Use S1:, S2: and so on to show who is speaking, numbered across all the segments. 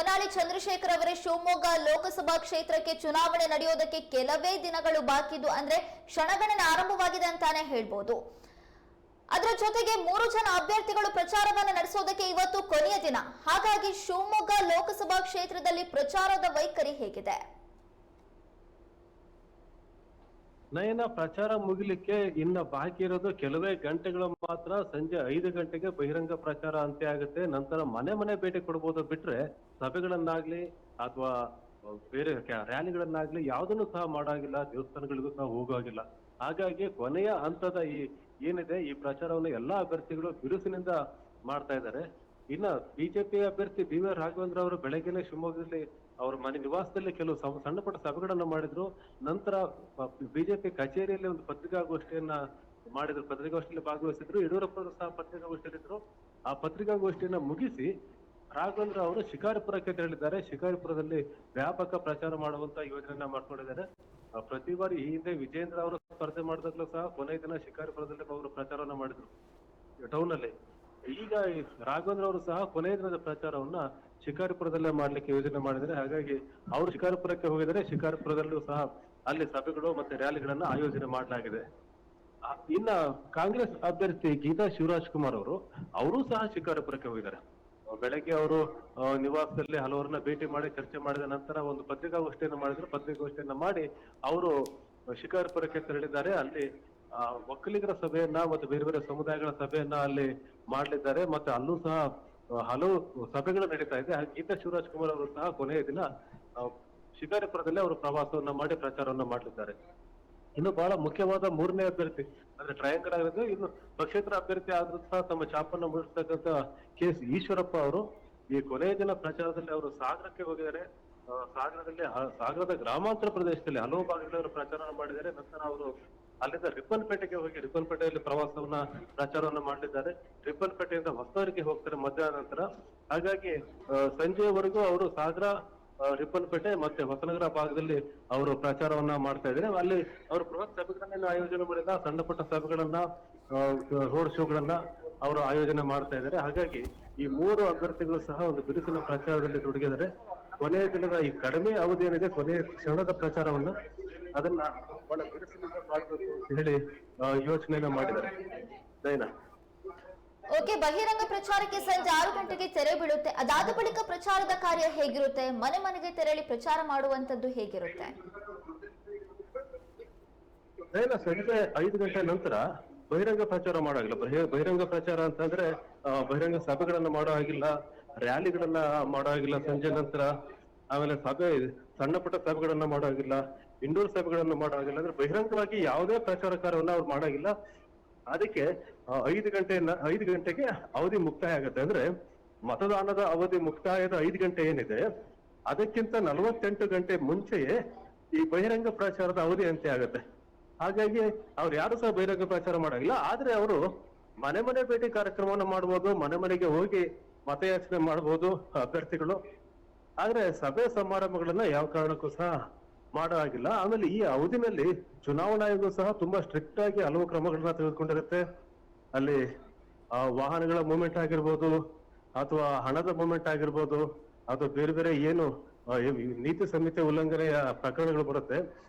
S1: ಹೊನ್ನಾಳಿ ಚಂದ್ರಶೇಖರ್ ಅವರೇ, ಶಿವಮೊಗ್ಗ ಲೋಕಸಭಾ ಕ್ಷೇತ್ರಕ್ಕೆ ಚುನಾವಣೆ ನಡೆಯೋದಕ್ಕೆ ಕೆಲವೇ ದಿನಗಳು ಬಾಕಿ ಇದ್ದು, ಅಂದ್ರೆ ಕ್ಷಣಗಣನೆ ಆರಂಭವಾಗಿದೆ ಅಂತಾನೆ ಹೇಳ್ಬೋದು. ಅದರ ಜೊತೆಗೆ 3 ಜನ ಅಭ್ಯರ್ಥಿಗಳು ಪ್ರಚಾರವನ್ನು ನಡೆಸೋದಕ್ಕೆ ಇವತ್ತು ಕೊನೆಯ ದಿನ. ಹಾಗಾಗಿ ಶಿವಮೊಗ್ಗ ಲೋಕಸಭಾ ಕ್ಷೇತ್ರದಲ್ಲಿ ಪ್ರಚಾರದ ವೈಖರಿ ಹೇಗಿದೆ?
S2: ನಯನ, ಪ್ರಚಾರ ಮುಗಿಲಿಕ್ಕೆ ಇನ್ನ ಬಾಕಿ ಇರೋದು ಕೆಲವೇ ಗಂಟೆಗಳು ಮಾತ್ರ. ಸಂಜೆ 5 ಗಂಟೆಗೆ ಬಹಿರಂಗ ಪ್ರಚಾರ ಅಂತ್ಯ ಆಗುತ್ತೆ. ನಂತರ ಮನೆ ಮನೆ ಭೇಟಿ ಕೊಡ್ಬೋದು ಬಿಟ್ರೆ ಸಭೆಗಳನ್ನಾಗ್ಲಿ ಅಥವಾ ಬೇರೆ ರ್ಯಾಲಿಗಳನ್ನಾಗ್ಲಿ ಯಾವುದನ್ನು ಸಹ ಮಾಡಾಗಿಲ್ಲ, ದೇವಸ್ಥಾನಗಳಿಗೂ ಸಹ ಹೋಗೋಗಿಲ್ಲ. ಹಾಗಾಗಿ ಕೊನೆಯ ಹಂತದ ಏನಿದೆ ಈ ಪ್ರಚಾರವನ್ನು ಎಲ್ಲಾ ಅಭ್ಯರ್ಥಿಗಳು ಬಿರುಸಿನಿಂದ ಮಾಡ್ತಾ ಇದ್ದಾರೆ. ಇನ್ನ ಬಿಜೆಪಿ ಅಭ್ಯರ್ಥಿ ಬಿ.ವಿ. ರಾಘವೇಂದ್ರ ಅವರು ಬೆಳಗ್ಗೆನೆ ಶಿವಮೊಗ್ಗದಲ್ಲಿ ಅವರ ಮನೆ ನಿವಾಸದಲ್ಲಿ ಕೆಲವು ಸಣ್ಣ ಪುಟ್ಟ ಸಭೆಗಳನ್ನ ಮಾಡಿದ್ರು. ನಂತರ ಬಿಜೆಪಿ ಕಚೇರಿಯಲ್ಲಿ ಒಂದು ಪತ್ರಿಕಾಗೋಷ್ಠಿಯನ್ನ ಮಾಡಿದ್ರು. ಪತ್ರಿಕಾಗೋಷ್ಠಿಯಲ್ಲಿ ಭಾಗವಹಿಸಿದ್ರು. ಯಡಿಯೂರಪ್ಪ ಸಹ ಪತ್ರಿಕಾಗೋಷ್ಠಿಯಲ್ಲಿದ್ರು. ಆ ಪತ್ರಿಕಾಗೋಷ್ಠಿಯನ್ನ ಮುಗಿಸಿ ರಾಘವೇಂದ್ರ ಅವರು ಶಿಕಾರಿಪುರಕ್ಕೆ ತೆರಳಿದ್ದಾರೆ. ಶಿಕಾರಿಪುರದಲ್ಲಿ ವ್ಯಾಪಕ ಪ್ರಚಾರ ಮಾಡುವಂತ ಯೋಜನೆಯನ್ನ ಮಾಡ್ಕೊಂಡಿದ್ದಾರೆ. ಪ್ರತಿ ಬಾರಿ ಈ ಹಿಂದೆ ವಿಜೇಂದ್ರ ಅವರು ಸ್ಪರ್ಧೆ ಮಾಡಿದಾಗಲೂ ಸಹ ಕೊನೆಯ ದಿನ ಶಿಕಾರಿಪುರದಲ್ಲಿ ಅವರು ಪ್ರಚಾರವನ್ನ ಮಾಡಿದ್ರು ಟೌನ್ ಅಲ್ಲಿ. ಈಗ ರಾಘವೇಂದ್ರ ಅವರು ಸಹ ಕೊನೆಯ ದಿನದ ಪ್ರಚಾರವನ್ನ ಶಿಕಾರಿಪುರದಲ್ಲೇ ಮಾಡ್ಲಿಕ್ಕೆ ಯೋಜನೆ ಮಾಡಿದ್ದಾರೆ. ಹಾಗಾಗಿ ಅವರು ಶಿಕಾರಿಪುರಕ್ಕೆ ಹೋಗಿದ್ದಾರೆ. ಶಿಕಾರಿಪುರದಲ್ಲೂ ಸಹ ಅಲ್ಲಿ ಸಭೆಗಳು ಮತ್ತೆ ರ್ಯಾಲಿಗಳನ್ನ ಆಯೋಜನೆ ಮಾಡಲಾಗಿದೆ. ಇನ್ನ ಕಾಂಗ್ರೆಸ್ ಅಭ್ಯರ್ಥಿ ಗೀತಾ ಶಿವರಾಜ್ ಕುಮಾರ್ ಅವರು ಸಹ ಶಿಕಾರಿಪುರಕ್ಕೆ ಹೋಗಿದ್ದಾರೆ. ಬೆಳಗ್ಗೆ ಅವರು ನಿವಾಸದಲ್ಲಿ ಹಲವರನ್ನ ಭೇಟಿ ಮಾಡಿ ಚರ್ಚೆ ಮಾಡಿದ ನಂತರ ಒಂದು ಪತ್ರಿಕಾಗೋಷ್ಠಿಯನ್ನು ಮಾಡಿದ್ರು. ಪತ್ರಿಕಾಗೋಷ್ಠಿಯನ್ನ ಮಾಡಿ ಅವರು ಶಿಕಾರಿಪುರಕ್ಕೆ ತೆರಳಿದ್ದಾರೆ. ಅಲ್ಲಿ ಒಕ್ಕಲಿಗರ ಸಭೆಯನ್ನ ಮತ್ತು ಬೇರೆ ಬೇರೆ ಸಮುದಾಯಗಳ ಸಭೆಯನ್ನ ಅಲ್ಲಿ ಮಾಡಲಿದ್ದಾರೆ. ಮತ್ತೆ ಅಲ್ಲೂ ಸಹ ಹಲವು ಸಭೆಗಳು ನಡೀತಾ ಇದೆ. ಗೀತಾ ಶಿವರಾಜ್ ಕುಮಾರ್ ಅವರು ಸಹ ಕೊನೆಯ ದಿನ ಶಿಕಾರಿಪುರದಲ್ಲಿ ಅವರು ಪ್ರವಾಸವನ್ನ ಮಾಡಿ ಪ್ರಚಾರವನ್ನ ಮಾಡಲಿದ್ದಾರೆ. ಇನ್ನು ಬಹಳ ಮುಖ್ಯವಾದ 3ನೇ ಅಭ್ಯರ್ಥಿ ಅಂದ್ರೆ ಟ್ರಯಾಂಗಲ್ ಆಗಿರೋದು, ಇನ್ನು ಪಕ್ಷೇತರ ಅಭ್ಯರ್ಥಿ ಆದ್ರೂ ಸಹ ತಮ್ಮ ಛಾಪನ್ನ ಮೂಡಿಸ್ತಕ್ಕಂಥ ಕೆ.ಎಸ್. ಈಶ್ವರಪ್ಪ ಅವರು ಈ ಕೊನೆಯ ದಿನ ಪ್ರಚಾರದಲ್ಲಿ ಅವರು ಸಾಗರಕ್ಕೆ ಹೋಗಿದ್ದಾರೆ. ಸಾಗರದ ಗ್ರಾಮಾಂತರ ಪ್ರದೇಶದಲ್ಲಿ ಹಲವು ಭಾಗಗಳಲ್ಲಿ ಅವರು ಪ್ರಚಾರ ಮಾಡಿದ್ದಾರೆ. ನಂತರ ಅವರು ಅಲ್ಲಿಂದ ರಿಪ್ಪನ್ಪೇಟೆಗೆ ಹೋಗಿ ರಿಪ್ಪನ್ಪೇಟೆಯಲ್ಲಿ ಪ್ರಚಾರವನ್ನ ಮಾಡಲಿದ್ದಾರೆ. ರಿಪ್ಪನ್ಪೇಟೆಯಿಂದ ಹೊಸದೂರಿಗೆ ಹೋಗ್ತಾರೆ ಮಧ್ಯಾಹ್ನ ನಂತರ. ಹಾಗಾಗಿ ಸಂಜೆಯವರೆಗೂ ಅವರು ಸಾಗರ, ರಿಪ್ಪನ್ಪೇಟೆ ಮತ್ತೆ ಹೊಸನಗರ ಭಾಗದಲ್ಲಿ ಅವರು ಪ್ರಚಾರವನ್ನ ಮಾಡ್ತಾ ಇದ್ದಾರೆ. ಅಲ್ಲಿ ಅವರು ಬೃಹತ್ ಸಭೆಗಳನ್ನ ಆಯೋಜನೆ ಮಾಡಿದ, ಸಣ್ಣ ಪುಟ್ಟ ಸಭೆಗಳನ್ನ, ರೋಡ್ ಶೋಗಳನ್ನ ಅವರು ಆಯೋಜನೆ ಮಾಡ್ತಾ ಇದ್ದಾರೆ. ಹಾಗಾಗಿ ಈ 3 ಅಭ್ಯರ್ಥಿಗಳು ಸಹ ಒಂದು ಬಿರುಸಿನ ಪ್ರಚಾರದಲ್ಲಿ ತೊಡಗಿದ್ದಾರೆ. ಕೊನೆಯ ದಿನದ ಈ ಕಡಿಮೆ ಅವಧಿ ಏನಿದೆ, ಕೊನೆಯ ಕ್ಷಣದ ಪ್ರಚಾರವನ್ನ ಅದನ್ನ ಬಹಳ ಬಿರುಸಿನಿಂದ ಮಾಡಬೇಕು ಅಂತ ಹೇಳಿ ಯೋಚನೆಯನ್ನ ಮಾಡಿದ್ದಾರೆ. ದೈನಾ,
S1: ಓಕೆ, ಬಹಿರಂಗ ಪ್ರಚಾರಕ್ಕೆ ಸಂಜೆ 6 ಗಂಟೆಗೆ ತೆರೆ ಬೀಳುತ್ತೆ. ಅದಾದ ಬಳಿಕ ಪ್ರಚಾರದ ಕಾರ್ಯ ಹೇಗಿರುತ್ತೆ? ಮನೆ ಮನೆಗೆ ತೆರಳಿ ಪ್ರಚಾರ ಮಾಡುವಂತದ್ದು ಹೇಗಿರುತ್ತೆ?
S2: ಸಂಜೆ 5 ಗಂಟೆ ನಂತರ ಬಹಿರಂಗ ಪ್ರಚಾರ ಮಾಡೋಗಿಲ್ಲ. ಬಹಿರಂಗ ಪ್ರಚಾರ ಅಂತಂದ್ರೆ ಬಹಿರಂಗ ಸಭೆಗಳನ್ನ ಮಾಡೋ ಹಾಗಿಲ್ಲ, ರ್ಯಾಲಿಗಳನ್ನ ಮಾಡೋ ಹಾಗಿಲ್ಲ ಸಂಜೆ ನಂತರ. ಆಮೇಲೆ ಸಣ್ಣ ಪುಟ್ಟ ಸಭೆಗಳನ್ನ ಮಾಡೋ ಹಾಗಿಲ್ಲ, ಇಂಡೋರ್ ಸಭೆಗಳನ್ನ ಮಾಡೋ ಹಾಗಿಲ್ಲ. ಅಂದ್ರೆ ಬಹಿರಂಗವಾಗಿ ಯಾವುದೇ ಪ್ರಚಾರ ಕಾರ್ಯವನ್ನ ಅವ್ರು ಮಾಡೋಗಿಲ್ಲ. ಅದಕ್ಕೆ 5 ಗಂಟೆಗೆ ಅವಧಿ ಮುಕ್ತಾಯ ಆಗುತ್ತೆ. ಅಂದ್ರೆ ಮತದಾನದ ಅವಧಿ ಮುಕ್ತಾಯದ 5 ಗಂಟೆ ಏನಿದೆ ಅದಕ್ಕಿಂತ 48 ಗಂಟೆ ಮುಂಚೆಯೇ ಈ ಬಹಿರಂಗ ಪ್ರಚಾರದ ಅವಧಿ ಅಂತ್ಯ ಆಗುತ್ತೆ. ಹಾಗಾಗಿ ಅವ್ರು ಯಾರು ಸಹ ಬಹಿರಂಗ ಪ್ರಚಾರ ಮಾಡೋಗಿಲ್ಲ. ಆದ್ರೆ ಅವರು ಮನೆ ಮನೆ ಭೇಟಿ ಕಾರ್ಯಕ್ರಮವನ್ನು ಮಾಡ್ಬೋದು, ಮನೆ ಮನೆಗೆ ಹೋಗಿ ಮತಯಾಚನೆ ಮಾಡ್ಬೋದು ಅಭ್ಯರ್ಥಿಗಳು. ಆದ್ರೆ ಸಭೆ ಸಮಾರಂಭಗಳನ್ನ ಯಾವ ಕಾರಣಕ್ಕೂ ಸಹ ಮಾಡೋ ಹಾಗಿಲ್ಲ. ಆಮೇಲೆ ಈ ಅವಧಿನಲ್ಲಿ ಚುನಾವಣಾ ಆಯೋಗ ಸಹ ತುಂಬಾ ಸ್ಟ್ರಿಕ್ಟ್ ಆಗಿ ಹಲವು ಕ್ರಮಗಳನ್ನ ತೆಗೆದುಕೊಂಡಿರುತ್ತೆ. ಅಲ್ಲಿ ವಾಹನಗಳ ಮೂವ್ಮೆಂಟ್ ಆಗಿರ್ಬೋದು, ಅಥವಾ ಹಣದ ಮೂವ್ಮೆಂಟ್ ಆಗಿರ್ಬೋದು, ಅಥವಾ ಬೇರೆ ಬೇರೆ ಏನು ನೀತಿ ಸಂಹಿತೆ ಉಲ್ಲಂಘನೆಯ ಪ್ರಕರಣಗಳು ಬರುತ್ತೆ,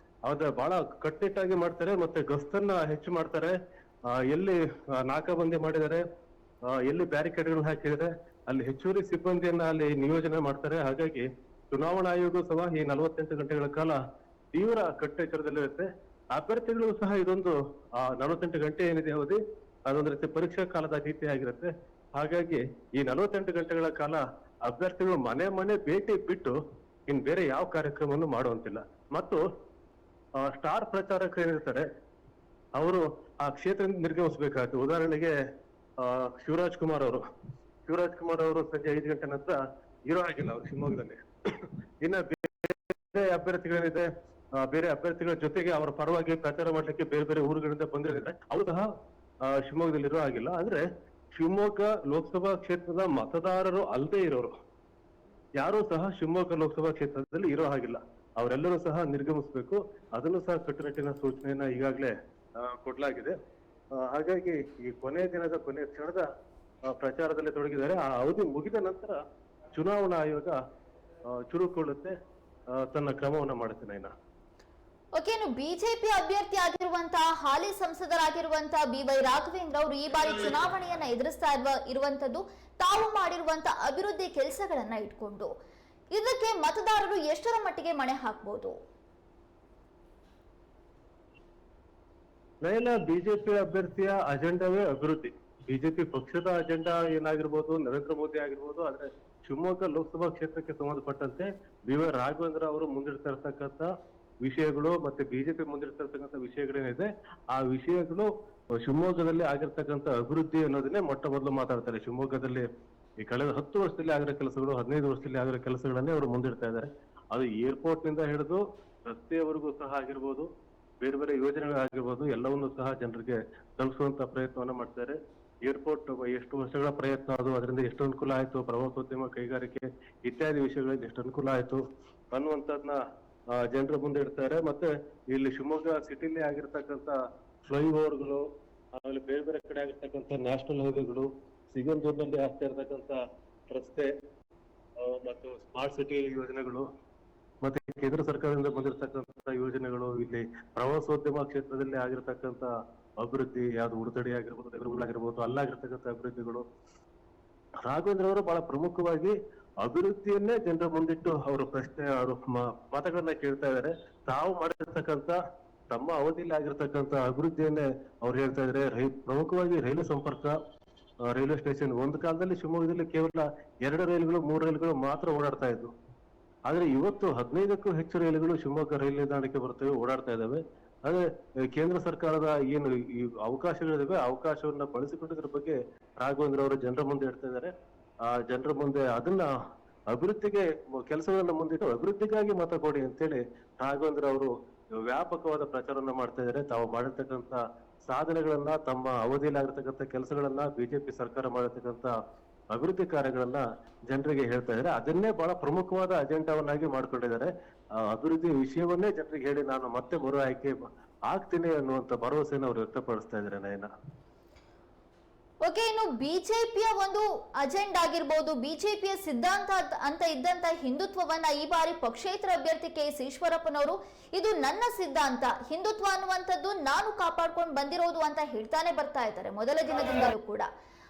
S2: ಅದ ಬಹಳ ಕಟ್ಟುನಿಟ್ಟಾಗಿ ಮಾಡ್ತಾರೆ. ಮತ್ತೆ ಗಸ್ತನ್ನ ಹೆಚ್ಚು ಮಾಡ್ತಾರೆ. ಎಲ್ಲಿ ನಾಕಾಬಂದಿ ಮಾಡಿದ್ದಾರೆ, ಎಲ್ಲಿ ಬ್ಯಾರಿಕೇಡ್ಗಳು ಹಾಕಿದರೆ ಅಲ್ಲಿ ಹೆಚ್ಚುವರಿ ಸಿಬ್ಬಂದಿಯನ್ನ ಅಲ್ಲಿ ನಿಯೋಜನೆ ಮಾಡ್ತಾರೆ. ಹಾಗಾಗಿ ಚುನಾವಣಾ ಆಯೋಗ ಸಹ ಈ 48 ಗಂಟೆಗಳ ಕಾಲ ತೀವ್ರ ಕಟ್ಟೆಚ್ಚರದಲ್ಲಿರುತ್ತೆ. ಅಭ್ಯರ್ಥಿಗಳು ಸಹ ಇದೊಂದು 48 ಗಂಟೆ ಏನಿದೆ ಅವಧಿ, ಅದೊಂದು ರೀತಿ ಪರೀಕ್ಷಾ ಕಾಲದ ರೀತಿ ಆಗಿರುತ್ತೆ. ಹಾಗಾಗಿ ಈ 48 ಗಂಟೆಗಳ ಕಾಲ ಅಭ್ಯರ್ಥಿಗಳು ಮನೆ ಮನೆ ಭೇಟಿ ಬಿಟ್ಟು ಇನ್ ಬೇರೆ ಯಾವ ಕಾರ್ಯಕ್ರಮವನ್ನು ಮಾಡುವಂತಿಲ್ಲ. ಮತ್ತು ಸ್ಟಾರ್ ಪ್ರಚಾರಕರು ಏನಿರ್ತಾರೆ ಅವರು ಆ ಕ್ಷೇತ್ರದಿಂದ ನಿರ್ಗಮಿಸಬೇಕಾಗುತ್ತೆ. ಉದಾಹರಣೆಗೆ ಶಿವರಾಜ್ ಕುಮಾರ್ ಅವರು ಸಂಜೆ 5 ಗಂಟೆ ನಂತರ ಇರೋ ಆಗಿಲ್ಲ ಅವರು ಶಿವಮೊಗ್ಗದಲ್ಲಿ. ಇನ್ನ ಬೇರೆ ಅಭ್ಯರ್ಥಿಗಳೇನಿದೆ, ಬೇರೆ ಅಭ್ಯರ್ಥಿಗಳ ಜೊತೆಗೆ ಅವರ ಪರವಾಗಿ ಪ್ರಚಾರ ಮಾಡ್ಲಿಕ್ಕೆ ಬೇರೆ ಬೇರೆ ಊರುಗಳಿಂದ ಬಂದಿದ್ದಾರೆ, ಅವರು ಸಹ ಶಿವಮೊಗ್ಗದಲ್ಲಿ ಇರೋ ಆಗಿಲ್ಲ. ಅಂದ್ರೆ ಶಿವಮೊಗ್ಗ ಲೋಕಸಭಾ ಕ್ಷೇತ್ರದ ಮತದಾರರು ಅಲ್ಲದೆ ಇರೋರು ಯಾರು ಸಹ ಶಿವಮೊಗ್ಗ ಲೋಕಸಭಾ ಕ್ಷೇತ್ರದಲ್ಲಿ ಇರೋ ಹಾಗಿಲ್ಲ. ಅವರೆಲ್ಲರೂ ಸಹ ನಿರ್ಗಮಿಸಬೇಕು. ಅದನ್ನು ಸಹ ಕಟ್ಟುನಿಟ್ಟಿನ ಸೂಚನೆಯನ್ನ ಈಗಾಗಲೇ ಕೊಡ್ಲಾಗಿದೆ. ಹಾಗಾಗಿ ಈ ಕೊನೆಯ ಕ್ಷಣದ ಪ್ರಚಾರದಲ್ಲಿ ತೊಡಗಿದ್ದಾರೆ. ಆ ಅವಧಿ ಮುಗಿದ ನಂತರ ಚುನಾವಣಾ ಆಯೋಗ ಚುರುಕೊಳ್ಳುತ್ತೆ, ತನ್ನ ಕ್ರಮವನ್ನ ಮಾಡುತ್ತೆ ನಯನ.
S1: ಓಕೆ, ಇನ್ನು ಬಿಜೆಪಿ ಅಭ್ಯರ್ಥಿ ಆಗಿರುವಂತಹ ಹಾಲಿ ಸಂಸದರಾಗಿರುವಂತಹ ಬಿ.ವೈ. ರಾಘವೇಂದ್ರ ಅವರು ಈ ಬಾರಿ ಚುನಾವಣೆಯನ್ನ ಎದುರಿಸ್ತಾ ಇರುವಂತದ್ದು ತಾವು ಮಾಡಿರುವಂತಹ ಅಭಿವೃದ್ಧಿ ಕೆಲಸಗಳನ್ನ ಇಟ್ಕೊಂಡು. ಇದಕ್ಕೆ ಮತದಾರರು ಎಷ್ಟರ ಮಟ್ಟಿಗೆ ಮಣೆ ಹಾಕಬಹುದು?
S2: ನಯನ, ಬಿಜೆಪಿ ಅಭ್ಯರ್ಥಿಯ ಅಜೆಂಡಾವೇ ಅಭಿವೃದ್ಧಿ. ಬಿಜೆಪಿ ಪಕ್ಷದ ಅಜೆಂಡಾ ಏನಾಗಿರ್ಬೋದು, ನರೇಂದ್ರ ಮೋದಿ ಆಗಿರ್ಬೋದು, ಆದ್ರೆ ಶಿವಮೊಗ್ಗ ಲೋಕಸಭಾ ಕ್ಷೇತ್ರಕ್ಕೆ ಸಂಬಂಧಪಟ್ಟಂತೆ ಬಿ.ವೈ. ರಾಘವೇಂದ್ರ ಅವರು ಮುಂದಿಡ್ತಾ ಇರ್ತಕ್ಕಂಥ ವಿಷಯಗಳು ಮತ್ತೆ ಬಿಜೆಪಿ ಮುಂದಿಡ್ತಾ ಇರ್ತಕ್ಕಂಥ ವಿಷಯಗಳೇನಿದೆ, ಆ ವಿಷಯಗಳು ಶಿವಮೊಗ್ಗದಲ್ಲಿ ಆಗಿರ್ತಕ್ಕಂಥ ಅಭಿವೃದ್ಧಿ ಅನ್ನೋದನ್ನೇ ಮೊಟ್ಟ ಮೊದಲು ಮಾತಾಡ್ತಾರೆ. ಶಿವಮೊಗ್ಗದಲ್ಲಿ ಈ ಕಳೆದ 10 ವರ್ಷದಲ್ಲಿ ಆಗಿರೋ ಕೆಲಸಗಳು, 15 ವರ್ಷದಲ್ಲಿ ಆಗಿರೋ ಕೆಲಸಗಳನ್ನೇ ಅವರು ಮುಂದಿಡ್ತಾ ಇದ್ದಾರೆ. ಅದು ಏರ್ಪೋರ್ಟ್ ನಿಂದ ಹಿಡಿದು ರಸ್ತೆಯವರೆಗೂ ಸಹ ಆಗಿರ್ಬೋದು, ಬೇರೆ ಬೇರೆ ಯೋಜನೆಗಳಾಗಿರ್ಬೋದು, ಎಲ್ಲವನ್ನೂ ಸಹ ಜನರಿಗೆ ತಲುಪಿಸುವಂತ ಪ್ರಯತ್ನವನ್ನ ಮಾಡ್ತಾರೆ. ಏರ್ಪೋರ್ಟ್ ಎಷ್ಟು ವರ್ಷಗಳ ಪ್ರಯತ್ನ, ಅದು ಅದರಿಂದ ಎಷ್ಟು ಅನುಕೂಲ ಆಯ್ತು, ಪ್ರವಾಸೋದ್ಯಮ, ಕೈಗಾರಿಕೆ ಇತ್ಯಾದಿ ವಿಷಯಗಳಲ್ಲಿ ಎಷ್ಟು ಅನುಕೂಲ ಆಯ್ತು ಅನ್ನುವಂಥದ್ನ ಜನರ ಮುಂದೆ ಇಡ್ತಾರೆ. ಮತ್ತೆ ಇಲ್ಲಿ ಶಿವಮೊಗ್ಗ ಸಿಟಿಲಿ ಆಗಿರ್ತಕ್ಕಂಥ ಫ್ಲೈಓವರ್ಗಳು, ಆಮೇಲೆ ಬೇರೆ ಬೇರೆ ಕಡೆ ಆಗಿರ್ತಕ್ಕಂಥ ನ್ಯಾಷನಲ್ ಹೈವೇಗಳು, ಸಿಗಂದೂರಿನಲ್ಲಿ ಆಗ್ತಾ ಇರ್ತಕ್ಕಂಥ ರಸ್ತೆ ಮತ್ತು ಸ್ಮಾರ್ಟ್ ಸಿಟಿ ಯೋಜನೆಗಳು, ಮತ್ತೆ ಕೇಂದ್ರ ಸರ್ಕಾರದಿಂದ ಬಂದಿರತಕ್ಕಂಥ ಯೋಜನೆಗಳು, ಇಲ್ಲಿ ಪ್ರವಾಸೋದ್ಯಮ ಕ್ಷೇತ್ರದಲ್ಲಿ ಆಗಿರ್ತಕ್ಕಂಥ ಅಭಿವೃದ್ಧಿ, ಯಾವ್ದು ಉಡುತಡಿ ಆಗಿರ್ಬೋದು, ನಗರಗಳಾಗಿರ್ಬೋದು, ಅಲ್ಲಾಗಿರ್ತಕ್ಕಂಥ ಅಭಿವೃದ್ಧಿಗಳು. ರಾಘವೇಂದ್ರ ಅವರು ಬಹಳ ಪ್ರಮುಖವಾಗಿ ಅಭಿವೃದ್ಧಿಯನ್ನೇ ಜನರ ಮುಂದಿಟ್ಟು ಅವರು ಪ್ರಶ್ನೆ, ಅವರು ಮಾತುಗಳನ್ನ ಕೇಳ್ತಾ ಇದ್ದಾರೆ. ತಾವು ಮಾಡಿರ್ತಕ್ಕಂಥ ತಮ್ಮ ಅವಧಿಯಲ್ಲಿ ಆಗಿರ್ತಕ್ಕಂಥ ಅಭಿವೃದ್ಧಿಯನ್ನೇ ಅವ್ರು ಹೇಳ್ತಾ ಇದ್ದಾರೆ. ಪ್ರಮುಖವಾಗಿ ರೈಲು ಸಂಪರ್ಕ, ರೈಲ್ವೆ ಸ್ಟೇಷನ್. ಒಂದು ಕಾಲದಲ್ಲಿ ಶಿವಮೊಗ್ಗದಲ್ಲಿ ಕೇವಲ 2 ರೈಲುಗಳು 3 ರೈಲುಗಳು ಮಾತ್ರ ಓಡಾಡ್ತಾ ಇದ್ವು. ಆದ್ರೆ ಇವತ್ತು 15ಕ್ಕೂ ಹೆಚ್ಚು ರೈಲುಗಳು ಶಿವಮೊಗ್ಗ ರೈಲು ನಿಲ್ದಾಣಕ್ಕೆ ಬರ್ತವೆ, ಓಡಾಡ್ತಾ ಇದ್ದಾವೆ. ಆದ್ರೆ ಕೇಂದ್ರ ಸರ್ಕಾರದ ಏನು ಈ ಅವಕಾಶಗಳಿದಾವೆ, ಅವಕಾಶವನ್ನ ಬಳಸಿಕೊಂಡಿದ್ರ ಬಗ್ಗೆ ರಾಘವೇಂದ್ರ ಅವರು ಜನರ ಮುಂದೆ ಇಡ್ತಾ ಇದ್ದಾರೆ. ಆ ಜನರ ಮುಂದೆ ಅದನ್ನ ಅಭಿವೃದ್ಧಿಗೆ ಕೆಲಸಗಳನ್ನ ಮುಂದಿಟ್ಟು ಅಭಿವೃದ್ಧಿಗಾಗಿ ಮತ ಕೊಡಿ ಅಂತೇಳಿ ರಾಘವೇಂದ್ರ ಅವರು ವ್ಯಾಪಕವಾದ ಪ್ರಚಾರವನ್ನ ಮಾಡ್ತಾ ಇದ್ದಾರೆ. ತಾವು ಮಾಡಿರ್ತಕ್ಕಂಥ ಸಾಧನೆಗಳನ್ನ, ತಮ್ಮ ಅವಧಿಯಲ್ಲಿ ಆಗಿರ್ತಕ್ಕಂಥ ಕೆಲಸಗಳನ್ನ, ಬಿಜೆಪಿ ಸರ್ಕಾರ ಮಾಡಿರ್ತಕ್ಕಂಥ ಅಭಿವೃದ್ಧಿ ಕಾರ್ಯಗಳನ್ನ ಜನರಿಗೆ ಹೇಳ್ತಾ ಇದ್ದಾರೆ. ಅದನ್ನೇ ಬಹಳ ಪ್ರಮುಖವಾದ ಅಜೆಂಡಾವನ್ನಾಗಿ ಮಾಡ್ಕೊಂಡಿದ್ದಾರೆ. ಅಭಿವೃದ್ಧಿ ವಿಷಯವನ್ನೇ ಜನರಿಗೆ ಹೇಳಿ ನಾನು ಮತ್ತೆ ಮರು ಆಯ್ಕೆ ಆಗ್ತೀನಿ ಅನ್ನುವಂತ ಭರವಸೆಯನ್ನು ಅವರು ವ್ಯಕ್ತಪಡಿಸ್ತಾ ಇದ್ದಾರೆ ನಯನ.
S1: ಓಕೆ, ಇನ್ನು ಬಿಜೆಪಿಯ ಒಂದು ಅಜೆಂಡಾ ಆಗಿರ್ಬೋದು, ಬಿಜೆಪಿಯ ಸಿದ್ಧಾಂತ ಅಂತ ಇದ್ದಂತ ಹಿಂದುತ್ವವನ್ನ ಈ ಬಾರಿ ಪಕ್ಷೇತರ ಅಭ್ಯರ್ಥಿ ಕೆ.ಎಸ್. ಈಶ್ವರಪ್ಪನವರು ಇದು ನನ್ನ ಸಿದ್ಧಾಂತ, ಹಿಂದುತ್ವ ಅನ್ನುವಂಥದ್ದು ನಾನು ಕಾಪಾಡ್ಕೊಂಡು ಬಂದಿರೋದು ಅಂತ ಹೇಳ್ತಾನೆ ಬರ್ತಾ ಇದ್ದಾರೆ ಮೊದಲ ದಿನದಿಂದಲೂ ಕೂಡ.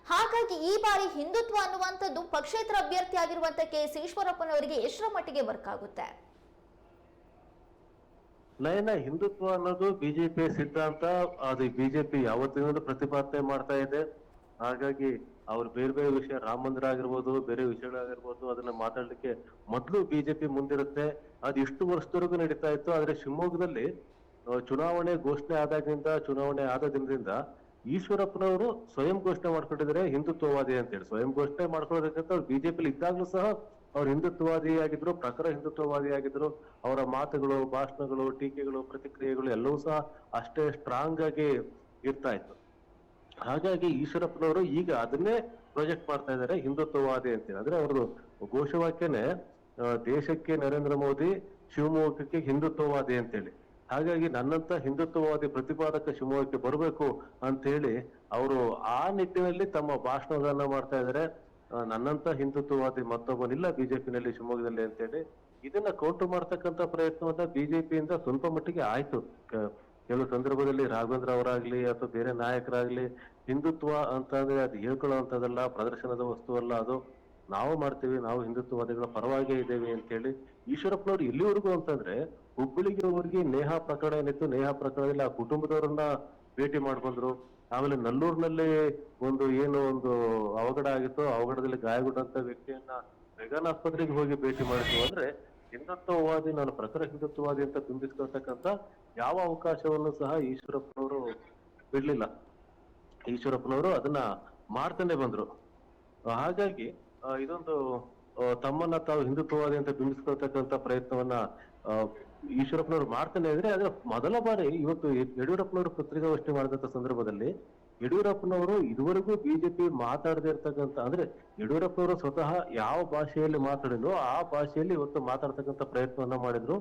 S1: ಹಾಗಾಗಿ ಈ ಬಾರಿ ಹಿಂದುತ್ವ ಅನ್ನುವಂಥದ್ದು ಪಕ್ಷೇತರ ಅಭ್ಯರ್ಥಿ ಆಗಿರುವಂತ ಕೆ.ಎಸ್. ಈಶ್ವರಪ್ಪನವರಿಗೆ ಎಷ್ಟರ ಮಟ್ಟಿಗೆ ವರ್ಕ್ ಆಗುತ್ತೆ?
S2: ನಯನ, ಹಿಂದುತ್ವ ಅನ್ನೋದು ಬಿಜೆಪಿ ಸಿದ್ಧಾಂತ. ಅದು ಬಿಜೆಪಿ ಯಾವತ್ತಿನೂ ಪ್ರತಿಪಾದನೆ ಮಾಡ್ತಾ ಇದೆ. ಹಾಗಾಗಿ ಅವ್ರು ಬೇರೆ ಬೇರೆ ವಿಷಯ, ರಾಮ ಮಂದಿರ ಆಗಿರ್ಬೋದು, ಬೇರೆ ವಿಷಯಗಳಾಗಿರ್ಬೋದು, ಅದನ್ನ ಮಾತಾಡ್ಲಿಕ್ಕೆ ಮೊದಲು ಬಿಜೆಪಿ ಮುಂದಿರುತ್ತೆ. ಅದು ಇಷ್ಟು ವರ್ಷದವರೆಗೂ ನಡೀತಾ ಇತ್ತು. ಆದ್ರೆ ಶಿವಮೊಗ್ಗದಲ್ಲಿ ಚುನಾವಣೆ ಘೋಷಣೆ ಆದಾಗಿಂದ, ಚುನಾವಣೆ ಆದ ದಿನದಿಂದ ಈಶ್ವರಪ್ಪನವರು ಸ್ವಯಂ ಘೋಷಣೆ ಮಾಡ್ಕೊಂಡಿದ್ದಾರೆ ಹಿಂದುತ್ವವಾದಿ ಅಂತೇಳಿ. ಸ್ವಯಂ ಘೋಷಣೆ ಮಾಡ್ಕೊಳ್ಳೋದಕ್ಕಿಂತ ಅವ್ರು ಬಿಜೆಪಿಲಿ ಇದ್ದಾಗ್ಲೂ ಸಹ ಅವ್ರು ಹಿಂದುತ್ವವಾದಿ ಆಗಿದ್ರು, ಪ್ರಖರ ಹಿಂದುತ್ವವಾದಿ ಆಗಿದ್ರು. ಅವರ ಮಾತುಗಳು, ಭಾಷಣಗಳು, ಟೀಕೆಗಳು, ಪ್ರತಿಕ್ರಿಯೆಗಳು ಎಲ್ಲವೂ ಸಹ ಅಷ್ಟೇ ಸ್ಟ್ರಾಂಗ್ ಆಗಿ ಇರ್ತಾ ಇತ್ತು. ಹಾಗಾಗಿ ಈಶ್ವರಪ್ಪನವರು ಈಗ ಅದನ್ನೇ ಪ್ರೊಜೆಕ್ಟ್ ಮಾಡ್ತಾ ಇದ್ದಾರೆ, ಹಿಂದುತ್ವವಾದಿ ಅಂತೇಳಿ. ಅಂದ್ರೆ ಅವ್ರದ್ದು ಘೋಷವಾಕ್ಯನೇ ದೇಶಕ್ಕೆ ನರೇಂದ್ರ ಮೋದಿ, ಶಿವಮೊಗ್ಗಕ್ಕೆ ಹಿಂದುತ್ವವಾದಿ ಅಂತೇಳಿ. ಹಾಗಾಗಿ ನನ್ನಂತ ಹಿಂದುತ್ವವಾದಿ ಪ್ರತಿಪಾದಕ ಶಿವಮೊಗ್ಗಕ್ಕೆ ಬರಬೇಕು ಅಂತ ಹೇಳಿ ಅವರು ಆ ನಿಟ್ಟಿನಲ್ಲಿ ತಮ್ಮ ಭಾಷಣಗಳನ್ನ ಮಾಡ್ತಾ ಇದ್ದಾರೆ. ನನ್ನಂತ ಹಿಂದುತ್ವವಾದಿ ಮತ್ತೊಬ್ಬನಿಲ್ಲ ಬಿಜೆಪಿನಲ್ಲಿ ಶಿವಮೊಗ್ಗದಲ್ಲಿ ಅಂತೇಳಿ. ಇದನ್ನ ಕೌಂಟರ್ ಮಾಡ್ತಕ್ಕಂಥ ಪ್ರಯತ್ನವನ್ನ ಬಿಜೆಪಿಯಿಂದ ಸ್ವಲ್ಪ ಮಟ್ಟಿಗೆ ಆಯ್ತು. ಕೆಲವು ಸಂದರ್ಭದಲ್ಲಿ ರಾಘವೇಂದ್ರ ಅವರಾಗ್ಲಿ ಅಥವಾ ಬೇರೆ ನಾಯಕರಾಗ್ಲಿ ಹಿಂದುತ್ವ ಅಂತ ಅಂದ್ರೆ ಅದು ಹೇಳ್ಕೊಳ್ಳುವಂಥದ್ದಲ್ಲ, ಪ್ರದರ್ಶನದ ವಸ್ತುವಲ್ಲ, ಅದು ನಾವು ಮಾಡ್ತೀವಿ, ನಾವು ಹಿಂದುತ್ವವಾದಿಗಳ ಪರವಾಗೇ ಇದ್ದೇವೆ ಅಂತ ಹೇಳಿ ಈಶ್ವರಪ್ಪನವ್ರು ಎಲ್ಲಿವರೆಗೂ ಅಂತಂದ್ರೆ ಹುಬ್ಬಳ್ಳಿಗೆ ಹೋಗಿ ನೇಹಾ ಪ್ರಕರಣ ಏನಿತ್ತು, ನೇಹಾ ಪ್ರಕರಣದಲ್ಲಿ ಆ ಕುಟುಂಬದವರನ್ನ ಭೇಟಿ ಮಾಡ್ಬಂದ್ರು. ಆಮೇಲೆ ನಲ್ಲೂರಿನಲ್ಲಿ ಒಂದು ಅವಘಡ ಆಗಿತ್ತು, ಅವಘಡದಲ್ಲಿ ಗಾಯಗೊಂಡಂತ ವ್ಯಕ್ತಿಯನ್ನ ಮೆಗಾನ್ ಆಸ್ಪತ್ರೆಗೆ ಹೋಗಿ ಭೇಟಿ ಮಾಡಿದ್ವು. ಅಂದ್ರೆ ಹಿಂದುತ್ವವಾದಿ, ನಾನು ಪ್ರಖರ ಹಿಂದುತ್ವವಾದಿ ಅಂತ ಬಿಂಬಿಸ್ಕೊಳ್ತಕ್ಕಂಥ ಯಾವ ಅವಕಾಶವನ್ನು ಸಹ ಈಶ್ವರಪ್ಪನವರು ಬಿಡ್ಲಿಲ್ಲ. ಈಶ್ವರಪ್ಪನವರು ಅದನ್ನ ಮಾಡ್ತಾನೆ ಬಂದ್ರು. ಹಾಗಾಗಿ ಇದೊಂದು ತಮ್ಮನ್ನ ತಾವು ಹಿಂದುತ್ವವಾದಿ ಅಂತ ಬಿಂಬಿಸ್ಕೊಳ್ತಕ್ಕಂಥ ಪ್ರಯತ್ನವನ್ನ ಈಶ್ವರಪ್ಪನವರು ಮಾಡ್ತಾನೆ ಇದ್ರೆ. ಆದ್ರೆ ಮೊದಲ ಬಾರಿ ಇವತ್ತು ಯಡಿಯೂರಪ್ಪನವರು ಪತ್ರಿಕಾಗೋಷ್ಠಿ ಮಾಡಿದಂತ ಸಂದರ್ಭದಲ್ಲಿ ಯಡಿಯೂರಪ್ಪನವರು ಇದುವರೆಗೂ ಬಿಜೆಪಿ ಮಾತಾಡದೇ ಇರ್ತಕ್ಕಂಥ, ಅಂದ್ರೆ ಯಡಿಯೂರಪ್ಪನವರು ಸ್ವತಃ ಯಾವ ಭಾಷೆಯಲ್ಲಿ ಮಾತಾಡಿದ್ರು ಆ ಭಾಷೆಯಲ್ಲಿ ಇವತ್ತು ಮಾತಾಡ್ತಕ್ಕಂಥ ಪ್ರಯತ್ನವನ್ನ ಮಾಡಿದ್ರು.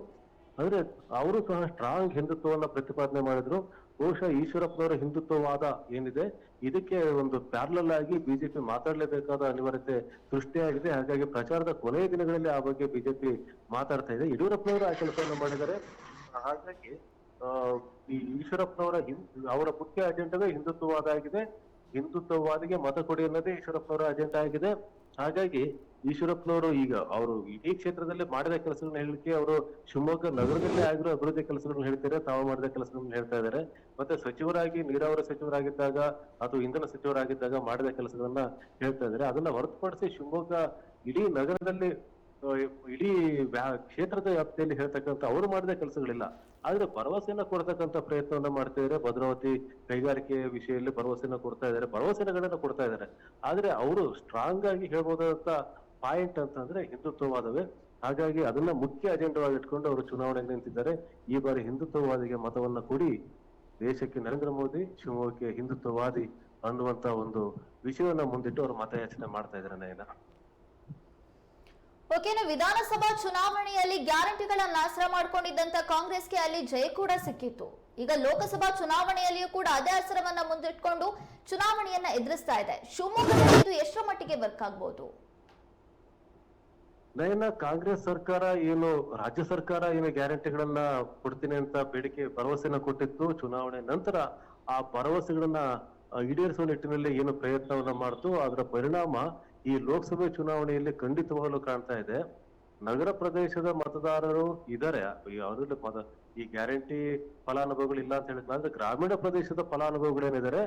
S2: ಅಂದ್ರೆ ಅವರು ಸಹ ಸ್ಟ್ರಾಂಗ್ ಹಿಂದುತ್ವವನ್ನ ಪ್ರತಿಪಾದನೆ ಮಾಡಿದ್ರು. ಬಹುಶಃ ಈಶ್ವರಪ್ಪನವರ ಹಿಂದುತ್ವವಾದ ಏನಿದೆ ಇದಕ್ಕೆ ಒಂದು ಪ್ಯಾರಲಲ್ ಆಗಿ ಬಿಜೆಪಿ ಮಾತಾಡಲೇಬೇಕಾದ ಅನಿವಾರ್ಯತೆ ಸೃಷ್ಟಿಯಾಗಿದೆ. ಹಾಗಾಗಿ ಪ್ರಚಾರದ ಕೊನೆಯ ದಿನಗಳಲ್ಲಿ ಆ ಬಗ್ಗೆ ಬಿಜೆಪಿ ಮಾತಾಡ್ತಾ ಇದೆ. ಯಡಿಯೂರಪ್ಪನವರು ಆ ಕೆಲಸವನ್ನು ಮಾಡಿದ್ದಾರೆ. ಹಾಗಾಗಿ ಈ ಈಶ್ವರಪ್ಪನವರ ಅವರ ಮುಖ್ಯ ಅಜೆಂಡವೇ ಹಿಂದುತ್ವವಾದ ಆಗಿದೆ. ಹಿಂದುತ್ವವಾದಿಗೆ ಮತ ಕೊಡಿ ಅನ್ನೋದೇ ಈಶ್ವರಪ್ಪನವರ ಅಜೆಂಡಾ ಆಗಿದೆ. ಹಾಗಾಗಿ ಈಶ್ವರಪ್ಪನವರು ಈಗ ಅವರು ಇಡೀ ಕ್ಷೇತ್ರದಲ್ಲಿ ಮಾಡಿದ ಕೆಲಸಗಳನ್ನ ಹೇಳಲಿಕ್ಕೆ ಅವರು ಶಿವಮೊಗ್ಗ ನಗರದಲ್ಲಿ ಆಗಿರೋ ಅಭಿವೃದ್ಧಿ ಕೆಲಸಗಳನ್ನ ಹೇಳ್ತಾರೆ, ತಾವು ಮಾಡಿದ ಕೆಲಸಗಳನ್ನ ಹೇಳ್ತಾ ಇದ್ದಾರೆ. ಮತ್ತೆ ಸಚಿವರಾಗಿ ನೀರಾವರಿ ಸಚಿವರಾಗಿದ್ದಾಗ ಅಥವಾ ಇಂಧನ ಸಚಿವರಾಗಿದ್ದಾಗ ಮಾಡಿದ ಕೆಲಸಗಳನ್ನ ಹೇಳ್ತಾ ಇದ್ದಾರೆ. ಅದನ್ನ ಹೊರತುಪಡಿಸಿ ಶಿವಮೊಗ್ಗ ಇಡೀ ನಗರದಲ್ಲಿ ಇಡೀ ಕ್ಷೇತ್ರದ ವ್ಯಾಪ್ತಿಯಲ್ಲಿ ಹೇಳ್ತಕ್ಕಂಥ ಅವರು ಮಾಡಿದ ಕೆಲಸಗಳಿಲ್ಲ. ಆದ್ರೆ ಭರವಸೆಯನ್ನ ಕೊಡ್ತಕ್ಕಂಥ ಪ್ರಯತ್ನವನ್ನ ಮಾಡ್ತಾ ಇದ್ದಾರೆ. ಭದ್ರಾವತಿ ಕೈಗಾರಿಕೆ ವಿಷಯದಲ್ಲಿ ಭರವಸೆಯನ್ನ ಕೊಡ್ತಾ ಇದ್ದಾರೆ, ಭರವಸೆಗಳನ್ನ ಕೊಡ್ತಾ ಇದ್ದಾರೆ. ಆದ್ರೆ ಅವರು ಸ್ಟ್ರಾಂಗ್ ಆಗಿ ಹೇಳ್ಬೋದಂತ ಪಾಯಿಂಟ್ ಅಂತಂದ್ರೆ ಹಿಂದುತ್ವವಾದವೇ. ಹಾಗಾಗಿ ಅದನ್ನ ಮುಖ್ಯ ಅಜೆಂಡವಾಗಿ ಇಟ್ಕೊಂಡು ಅವರು ಚುನಾವಣೆಗೆ ನಿಂತಿದ್ದಾರೆ. ಈ ಬಾರಿ ಹಿಂದುತ್ವವಾದಿಗೆ ಮತವನ್ನ ಕೊಡಿ, ದೇಶಕ್ಕೆ ನರೇಂದ್ರ ಮೋದಿ, ಶಿವಮೊಗ್ಗಕ್ಕೆ ಹಿಂದುತ್ವವಾದಿ ಅನ್ನುವಂತ ಒಂದು ವಿಷಯವನ್ನ ಮುಂದಿಟ್ಟು ಅವರು ಮತಯಾಚನೆ ಮಾಡ್ತಾ ಇದ್ದಾರೆ. ನಯನ,
S1: ಓಕೆನಾ, ವಿಧಾನಸಭಾ ಚುನಾವಣೆಯಲ್ಲಿ ಗ್ಯಾರಂಟಿಗಳನ್ನ ಆಸರೆ ಮಾಡ್ಕೊಂಡಿದ್ದಂತ ಕಾಂಗ್ರೆಸ್ಗೆ ಅಲ್ಲಿ ಜಯ ಕೂಡ ಸಿಕ್ಕಿತ್ತು. ಈಗ ಲೋಕಸಭಾ ಚುನಾವಣೆಯಲ್ಲಿಯೂ ಕೂಡ ಅದೇ ಅಸ್ತ್ರವನ್ನ ಮುಂದಿಟ್ಕೊಂಡು ಚುನಾವಣೆಯನ್ನ ಎದುರಿಸ್ತಾ ಇದೆ. ಶಿವಮೊಗ್ಗದಲ್ಲಿ ಇದು ಎಷ್ಟರ ಮಟ್ಟಿಗೆ ವರ್ಕ್ ಆಗ್ಬಹುದು?
S2: ನಯನ, ಕಾಂಗ್ರೆಸ್ ಸರ್ಕಾರ ಏನು ರಾಜ್ಯ ಸರ್ಕಾರ ಏನು ಗ್ಯಾರಂಟಿಗಳನ್ನ ಕೊಡ್ತೀನಿ ಅಂತ ಬೇಡಿಕೆ ಭರವಸೆನ ಕೊಟ್ಟಿತ್ತು. ಚುನಾವಣೆ ನಂತರ ಆ ಭರವಸೆಗಳನ್ನ ಈಡೇರಿಸುವ ನಿಟ್ಟಿನಲ್ಲಿ ಏನು ಪ್ರಯತ್ನವನ್ನ ಮಾಡ್ತು, ಅದರ ಪರಿಣಾಮ ಈ ಲೋಕಸಭೆ ಚುನಾವಣೆಯಲ್ಲಿ ಖಂಡಿತವಾಗಲೂ ಕಾಣ್ತಾ ಇದೆ. ನಗರ ಪ್ರದೇಶದ ಮತದಾರರು ಇದ್ದಾರೆ, ಅವರಲ್ಲಿ ಈ ಗ್ಯಾರಂಟಿ ಫಲಾನುಭವಿಗಳು ಇಲ್ಲ ಅಂತ ಹೇಳಿದ್ರೆ, ಅಂದ್ರೆ ಗ್ರಾಮೀಣ ಪ್ರದೇಶದ ಫಲಾನುಭವಿಗಳೇನಿದ್ದಾರೆ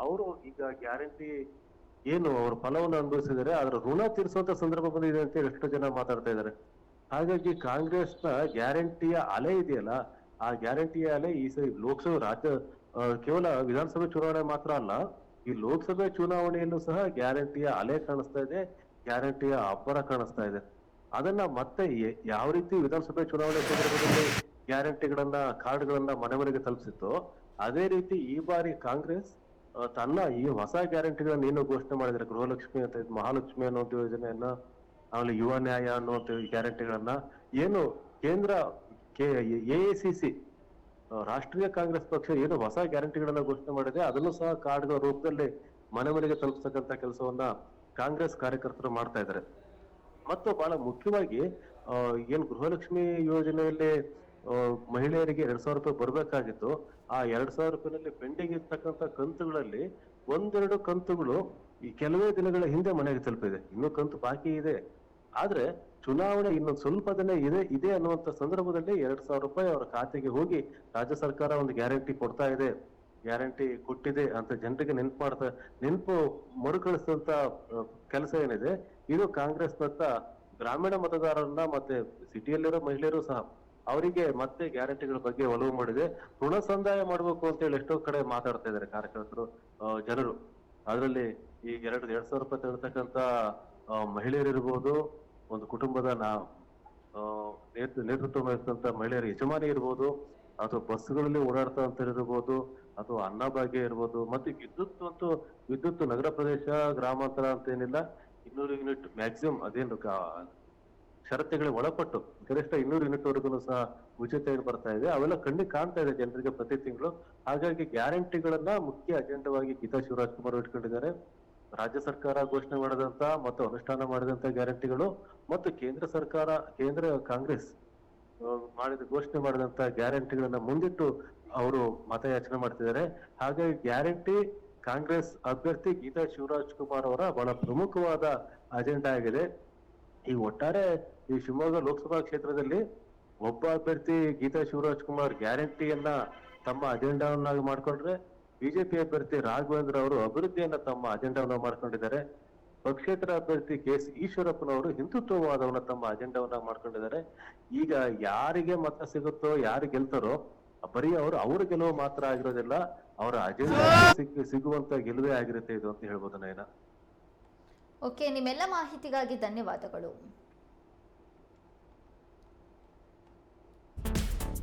S2: ಅವರು ಈಗ ಗ್ಯಾರಂಟಿ ಏನು ಅವ್ರ ಫಲವನ್ನು ಅನುಭವಿಸಿದ್ದಾರೆ, ಅದರ ಋಣ ತೀರಿಸುವಂತ ಸಂದರ್ಭ ಬಂದಿದೆ ಅಂತ ಎಷ್ಟೋ ಜನ ಮಾತಾಡ್ತಾ ಇದ್ದಾರೆ. ಹಾಗಾಗಿ ಕಾಂಗ್ರೆಸ್ನ ಗ್ಯಾರಂಟಿಯ ಅಲೆ ಇದೆಯಲ್ಲ, ಆ ಗ್ಯಾರಂಟಿಯ ಅಲೆ ಈ ಸರಿ ಲೋಕಸಭೆ ಕೇವಲ ವಿಧಾನಸಭೆ ಚುನಾವಣೆ ಮಾತ್ರ ಅಲ್ಲ, ಈ ಲೋಕಸಭೆ ಚುನಾವಣೆಯಲ್ಲೂ ಸಹ ಗ್ಯಾರಂಟಿಯ ಅಲೆ ಕಾಣಿಸ್ತಾ ಇದೆ, ಗ್ಯಾರಂಟಿಯ ಅಬ್ಬರ ಕಾಣಿಸ್ತಾ ಇದೆ. ಅದನ್ನ ಮತ್ತೆ ಯಾವ ರೀತಿ ವಿಧಾನಸಭೆ ಚುನಾವಣೆ ಸಂದರ್ಭದಲ್ಲಿ ಗ್ಯಾರಂಟಿಗಳನ್ನ ಕಾರ್ಡ್ಗಳನ್ನ ಮನೆ ಮನೆಗೆ ತಲುಪಿಸಿತ್ತು, ಅದೇ ರೀತಿ ಈ ಬಾರಿ ಕಾಂಗ್ರೆಸ್ ತನ್ನ ಈ ಹೊಸ ಗ್ಯಾರಂಟಿಗಳನ್ನ ಏನು ಘೋಷಣೆ ಮಾಡಿದ್ರೆ, ಗೃಹಲಕ್ಷ್ಮಿ ಅಂತ ಮಹಾಲಕ್ಷ್ಮಿ ಅನ್ನುವಂಥ ಯೋಜನೆಯನ್ನ, ಆಮೇಲೆ ಯುವ ನ್ಯಾಯ ಅನ್ನುವಂಥ ಗ್ಯಾರಂಟಿಗಳನ್ನ ಏನು ಕೇಂದ್ರ AICC ರಾಷ್ಟ್ರೀಯ ಕಾಂಗ್ರೆಸ್ ಪಕ್ಷ ಏನು ಹೊಸ ಗ್ಯಾರಂಟಿಗಳನ್ನ ಘೋಷಣೆ ಮಾಡಿದೆ, ಅದನ್ನು ಸಹ ಕಾರ್ಡ್ಗಳ ರೂಪದಲ್ಲಿ ಮನೆ ಮನೆಗೆ ತಲುಪಿಸತಕ್ಕಂತ ಕೆಲಸವನ್ನ ಕಾಂಗ್ರೆಸ್ ಕಾರ್ಯಕರ್ತರು ಮಾಡ್ತಾ ಇದ್ದಾರೆ. ಮತ್ತು ಬಹಳ ಮುಖ್ಯವಾಗಿ ಏನ್ ಗೃಹಲಕ್ಷ್ಮಿ ಯೋಜನೆಯಲ್ಲಿ ಮಹಿಳೆಯರಿಗೆ 2,000 ರೂಪಾಯಿ ಬರ್ಬೇಕಾಗಿತ್ತು, ಆ 2,000 ರೂಪಾಯಿನಲ್ಲಿ ಪೆಂಡಿಂಗ್ ಇರ್ತಕ್ಕಂಥ ಕಂತುಗಳಲ್ಲಿ ಒಂದೆರಡು ಕಂತುಗಳು ಈ ಕೆಲವೇ ದಿನಗಳ ಹಿಂದೆ ಮನೆಗೆ ತಲುಪಿದೆ, ಇನ್ನೂ ಕಂತು ಬಾಕಿ ಇದೆ. ಆದ್ರೆ ಚುನಾವಣೆ ಇನ್ನೊಂದು ಸ್ವಲ್ಪ ದಿನ ಇದೆ ಅನ್ನುವಂತ ಸಂದರ್ಭದಲ್ಲಿ 2,000 ರೂಪಾಯಿ ಅವರ ಖಾತೆಗೆ ಹೋಗಿ ರಾಜ್ಯ ಸರ್ಕಾರ ಒಂದು ಗ್ಯಾರಂಟಿ ಕೊಡ್ತಾ ಇದೆ, ಗ್ಯಾರಂಟಿ ಕೊಟ್ಟಿದೆ ಅಂತ ಜನರಿಗೆ ನೆನಪು ಮರುಕಳಿಸಿದಂತ ಕೆಲಸ ಏನಿದೆ, ಇದು ಕಾಂಗ್ರೆಸ್ನತ್ತ ಗ್ರಾಮೀಣ ಮತದಾರರನ್ನ ಮತ್ತೆ ಸಿಟಿಯಲ್ಲಿರೋ ಮಹಿಳೆಯರು ಸಹ ಅವರಿಗೆ ಮತ್ತೆ ಗ್ಯಾರಂಟಿಗಳ ಬಗ್ಗೆ ಒಲವು ಮಾಡಿದೆ. ಋಣ ಸಂದಾಯ ಮಾಡ್ಬೇಕು ಅಂತ ಹೇಳಿ ಎಷ್ಟೋ ಕಡೆ ಮಾತಾಡ್ತಾ ಇದ್ದಾರೆ ಕಾರ್ಯಕರ್ತರು, ಜನರು. ಅದರಲ್ಲಿ ಈ 2,000 ರೂಪಾಯಿ ತಗೊಳ್ತಕ್ಕಂತ ಮಹಿಳೆಯರಿರ್ಬೋದು, ಒಂದು ಕುಟುಂಬದ ನೇತೃತ್ವ ವಹಿಸಿದಂತ ಮಹಿಳೆಯರ ಯಜಮಾನಿ ಇರ್ಬೋದು, ಅಥವಾ ಬಸ್ಗಳಲ್ಲಿ ಓಡಾಡ್ತಾ ಇರ್ಬೋದು, ಅಥವಾ ಅನ್ನಭಾಗ್ಯ ಇರ್ಬೋದು, ಮತ್ತೆ ವಿದ್ಯುತ್ ನಗರ ಪ್ರದೇಶ ಗ್ರಾಮಾಂತರ ಅಂತ ಏನಿಲ್ಲ, 200 ಯೂನಿಟ್ ಮ್ಯಾಕ್ಸಿಮಮ್ ಅದೇನು ಷರತ್ತುಗಳಿಗೆ ಒಳಪಟ್ಟು ಗರಿಷ್ಠ 200 ಯೂನಿಟ್ ವರೆಗೂ ಸಹ ಉಚಿತವಾಗಿ ಬರ್ತಾ ಇದೆ. ಅವೆಲ್ಲ ಕಣ್ಣಿಗೆ ಕಾಣ್ತಾ ಇದೆ ಜನರಿಗೆ ಪ್ರತಿ ತಿಂಗಳು. ಹಾಗಾಗಿ ಗ್ಯಾರಂಟಿಗಳನ್ನ ಮುಖ್ಯ ಅಜೆಂಡವಾಗಿ ಗೀತಾ ಶಿವರಾಜಕುಮಾರ್ ಇಟ್ಕೊಂಡಿದ್ದಾರೆ. ರಾಜ್ಯ ಸರ್ಕಾರ ಘೋಷಣೆ ಮಾಡಿದಂತ ಮತ್ತು ಅನುಷ್ಠಾನ ಮಾಡಿದಂತ ಗ್ಯಾರಂಟಿಗಳು ಮತ್ತು ಕೇಂದ್ರ ಕಾಂಗ್ರೆಸ್ ಘೋಷಣೆ ಮಾಡಿದಂತ ಗ್ಯಾರಂಟಿಗಳನ್ನ ಮುಂದಿಟ್ಟು ಅವರು ಮತಯಾಚನೆ ಮಾಡ್ತಿದ್ದಾರೆ. ಹಾಗಾಗಿ ಗ್ಯಾರಂಟಿ ಕಾಂಗ್ರೆಸ್ ಅಭ್ಯರ್ಥಿ ಗೀತಾ ಶಿವರಾಜಕುಮಾರ್ ಅವರ ಬಹಳ ಪ್ರಮುಖವಾದ ಅಜೆಂಡಾ ಆಗಿದೆ. ಈ ಒಟ್ಟಾರೆ ಈ ಶಿವಮೊಗ್ಗ ಲೋಕಸಭಾ ಕ್ಷೇತ್ರದಲ್ಲಿ ಒಬ್ಬ ಅಭ್ಯರ್ಥಿ ಗೀತಾ ಶಿವರಾಜಕುಮಾರ್ ಗ್ಯಾರಂಟಿಯನ್ನ ತಮ್ಮ ಅಜೆಂಡಾವನ್ನಾಗಿ ಮಾಡ್ಕೊಂಡ್ರೆ, ಬಿಜೆಪಿ ಅಭ್ಯರ್ಥಿ ರಾಘವೇಂದ್ರ ಅವರು ಅಭಿವೃದ್ಧಿಯನ್ನ ತಮ್ಮ ಅಜೆಂಡಾವನ್ನ ಮಾಡ್ಕೊಂಡಿದ್ದಾರೆ. ಪಕ್ಷೇತರ ಅಭ್ಯರ್ಥಿ KC ಈಶ್ವರಪ್ಪನವರು ಹಿಂದುತ್ವವಾದವನ್ನ ತಮ್ಮ ಅಜೆಂಡಾವನ್ನ ಮಾಡ್ಕೊಂಡಿದ್ದಾರೆ. ಈಗ ಯಾರಿಗೆ ಮತ ಸಿಗುತ್ತೋ, ಯಾರು ಗೆಲ್ತಾರೋ, ಬರೀ ಅವ್ರ ಗೆಲುವು ಮಾತ್ರ ಆಗಿರೋದಿಲ್ಲ, ಅವರ ಅಜೆಂಡಾ ಸಿಗುವಂತ ಗೆಲುವೇ ಆಗಿರುತ್ತೆ ಇದು ಅಂತ ಹೇಳ್ಬೋದು ನಯನ.
S1: ಓಕೆ, ನಿಮ್ಮೆಲ್ಲ ಮಾಹಿತಿಗಾಗಿ ಧನ್ಯವಾದಗಳು.